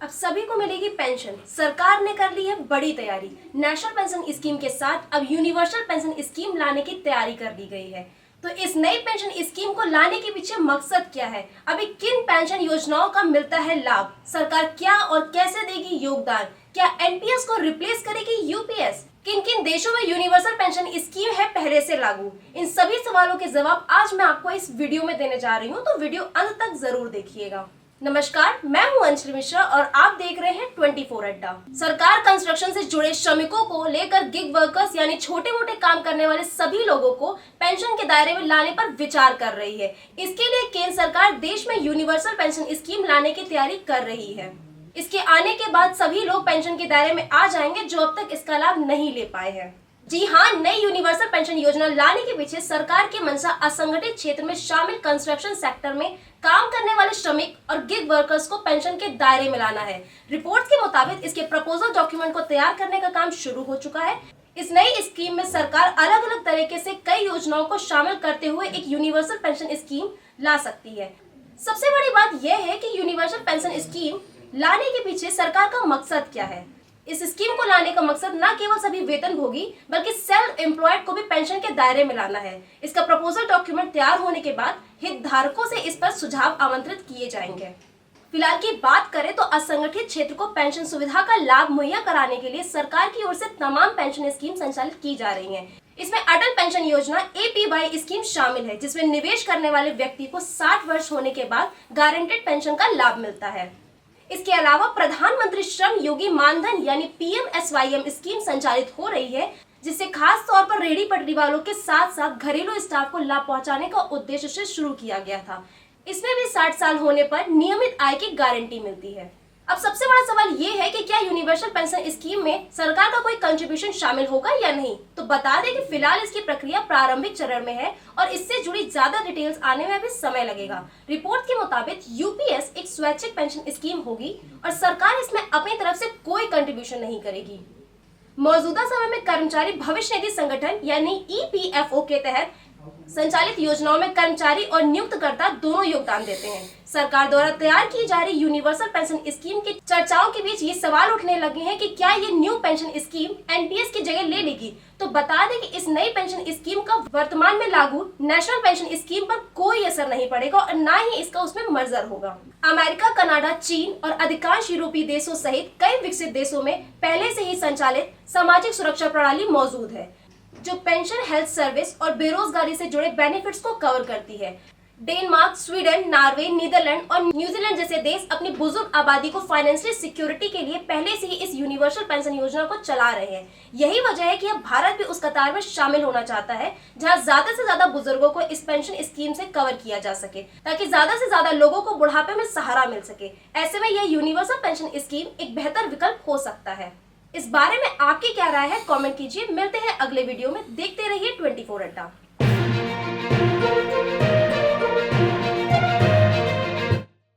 अब सभी को मिलेगी पेंशन। सरकार ने कर ली है बड़ी तैयारी। नेशनल पेंशन स्कीम के साथ अब यूनिवर्सल पेंशन स्कीम लाने की तैयारी कर ली गई है। तो इस नई पेंशन स्कीम को लाने के पीछे मकसद क्या है? अभी किन पेंशन योजनाओं का मिलता है लाभ? सरकार क्या और कैसे देगी योगदान? क्या एनपीएस को रिप्लेस करेगी यूपीएस? किन किन देशों में यूनिवर्सल पेंशन स्कीम है पहले से लागू? इन सभी सवालों के जवाब आज मैं आपको इस वीडियो में देने जा रही हूँ, तो वीडियो अंत तक जरूर देखिएगा। नमस्कार, मैं हूं अंजलि मिश्रा और आप देख रहे हैं 24 अड्डा। सरकार कंस्ट्रक्शन से जुड़े श्रमिकों को लेकर गिग वर्कर्स यानी छोटे मोटे काम करने वाले सभी लोगों को पेंशन के दायरे में लाने पर विचार कर रही है। इसके लिए केंद्र सरकार देश में यूनिवर्सल पेंशन स्कीम लाने की तैयारी कर रही है। इसके आने के बाद सभी लोग पेंशन के दायरे में आ जाएंगे जो अब तक इसका लाभ नहीं ले पाए हैं। जी हाँ, नई यूनिवर्सल पेंशन योजना लाने के पीछे सरकार की मंशा असंगठित क्षेत्र में शामिल कंस्ट्रक्शन सेक्टर में काम करने वाले श्रमिक और गिग वर्कर्स को पेंशन के दायरे में लाना है। रिपोर्ट्स के मुताबिक इसके प्रपोजल डॉक्यूमेंट को तैयार करने का काम शुरू हो चुका है। इस नई स्कीम में सरकार अलग अलग तरीके से कई योजनाओं को शामिल करते हुए एक यूनिवर्सल पेंशन स्कीम ला सकती है। सबसे बड़ी बात यह है कि यूनिवर्सल पेंशन स्कीम लाने के पीछे सरकार का मकसद क्या है। इस स्कीम को लाने का मकसद न केवल सभी वेतनभोगी बल्कि सेल्फ एम्प्लॉयड को भी पेंशन के दायरे में लाना है। इसका प्रपोजल डॉक्यूमेंट तैयार होने के बाद हितधारकों से इस पर सुझाव आमंत्रित किए जाएंगे। फिलहाल की बात करें तो असंगठित क्षेत्र को पेंशन सुविधा का लाभ मुहैया कराने के लिए सरकार की ओर से तमाम पेंशन स्कीम संचालित की जा रही हैं। इसमें अटल पेंशन योजना एपीवाई स्कीम शामिल है, जिसमें निवेश करने वाले व्यक्ति को 60 वर्ष होने के बाद गारंटेड पेंशन का लाभ मिलता है। इसके अलावा प्रधानमंत्री श्रम योगी मानधन यानी पीएमएसवाईएम स्कीम संचालित हो रही है, जिसे खास तौर पर रेहड़ी पटरी वालों के साथ साथ घरेलू स्टाफ को लाभ पहुंचाने का उद्देश्य से शुरू किया गया था। इसमें भी 60 साल होने पर नियमित आय की गारंटी मिलती है। अब सबसे बड़ा सवाल ये है कि क्या यूनिवर्सल पेंशन स्कीम में सरकार का कोई कंट्रीब्यूशन शामिल होगा या नहीं। तो बता दें कि फिलहाल इसकी प्रक्रिया प्रारंभिक चरण में है और इससे जुड़ी ज्यादा डिटेल्स आने में भी समय लगेगा। रिपोर्ट के मुताबिक यूपीएस एक स्वैच्छिक पेंशन स्कीम होगी और सरकार इसमें अपनी तरफ से कोई कंट्रीब्यूशन नहीं करेगी। मौजूदा समय में कर्मचारी भविष्य निधि संगठन यानी ईपीएफओ के तहत संचालित योजनाओं में कर्मचारी और नियुक्तकर्ता दोनों योगदान देते हैं। सरकार द्वारा तैयार की जा रही यूनिवर्सल पेंशन स्कीम की चर्चाओं के बीच ये सवाल उठने लगे हैं कि क्या ये न्यू पेंशन स्कीम एनपीएस की जगह ले लेगी। तो बता दें कि इस नई पेंशन स्कीम का वर्तमान में लागू नेशनल पेंशन स्कीम पर कोई असर नहीं पड़ेगा और न ही इसका उसमें मर्जर होगा। अमेरिका, कनाडा, चीन और अधिकांश यूरोपीय देशों सहित कई विकसित देशों में पहले से ही संचालित सामाजिक सुरक्षा प्रणाली मौजूद है, जो पेंशन, हेल्थ सर्विस और बेरोजगारी से जुड़े बेनिफिट्स को कवर करती है। डेनमार्क, स्वीडन, नॉर्वे, नीदरलैंड और न्यूजीलैंड जैसे देश अपनी बुजुर्ग आबादी को फाइनेंशियल सिक्योरिटी के लिए पहले से ही इस यूनिवर्सल पेंशन योजना को चला रहे हैं। यही वजह है कि अब भारत भी उस कतार में शामिल होना चाहता है, जहां ज्यादा से ज्यादा बुजुर्गों को इस पेंशन स्कीम से कवर किया जा सके, ताकि ज्यादा से ज्यादा लोगों को बुढ़ापे में सहारा मिल सके। ऐसे में यह यूनिवर्सल पेंशन स्कीम एक बेहतर विकल्प हो सकता है। इस बारे में आपकी क्या राय है, कमेंट कीजिए। मिलते हैं अगले वीडियो में। देखते रहिए 24 अड्डा।